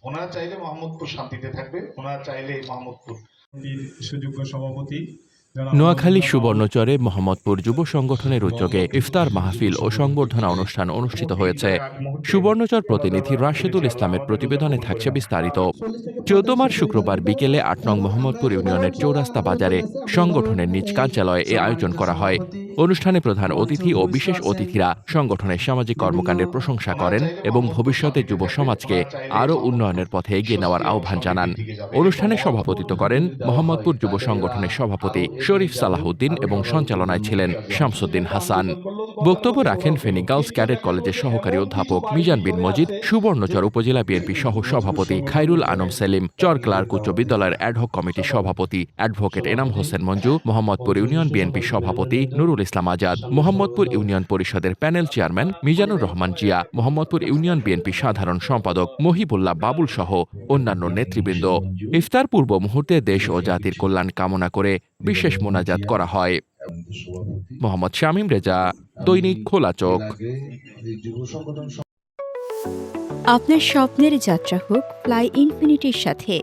ওনারা চাইলে মোহাম্মদপুর শান্তিতে থাকবে, ওনারা চাইলে মোহাম্মদপুর সুযোগ্য সভাপতি নোয়াখালী সুবর্ণচরে মোহাম্মদপুর যুব সংগঠনের উদ্যোগে ইফতার মাহফিল ও সংবর্ধনা অনুষ্ঠান অনুষ্ঠিত হয়েছে। সুবর্ণচর প্রতিনিধি রাশেদুল ইসলামের প্রতিবেদনে থাকছে বিস্তারিত। ১৪ মার্চ শুক্রবার বিকেলে ৮ নং মোহাম্মদপুর ইউনিয়নের চৌরাস্তা বাজারে সংগঠনের নিজ কার্যালয়ে এ আয়োজন করা হয়। অনুষ্ঠানে প্রধান অতিথি ও বিশেষ অতিথিরা সংগঠনের সামাজিক কর্মকাণ্ডের প্রশংসা করেন এবং ভবিষ্যতে যুব সমাজকে আরও উন্নয়নের পথে এগিয়ে নেওয়ার আহ্বান জানান। অনুষ্ঠানে সভাপতিত্ব করেন মোহাম্মদপুর যুব সংগঠনের সভাপতি শরীফ সালাহউদ্দিন এবং সঞ্চালনায় ছিলেন শামসুদ্দিন হাসান। বক্তব্য রাখেন ফেনী গার্লস ক্যাডেট কলেজের সহকারী অধ্যাপক মিজান বিন মজিদ, সুবর্ণচর উপজেলা বিএনপি সহ সভাপতি খায়রুল আনম সেলিম, চর ক্লার্ক উচ্চ বিদ্যালয়ের অ্যাডহক কমিটির সভাপতি advocate Enam Hossain Manju, Mohammadpur union BNP সভাপতি নুরুল ইসলাম আজাদ, মোহাম্মদপুর ইউনিয়ন পরিষদের panel chairman Mizanur Rahman Zia, Mohammadpur union BNP সাধারণ সম্পাদক মহিবুল্লাহ বাবুল সহ অন্যান্য নেতৃবৃন্দ। ইফতার পূর্ব মুহূর্তে দেশ ও জাতির কল্যাণ কামনা করে বিশেষ মোনাজাত করা হয়। মোহাম্মদ শামীম রেজা, দৈনিক খোলা চোখ। আপনার স্বপ্নের যাত্রা হোক ফ্লাই ইনফিনিটির সাথে।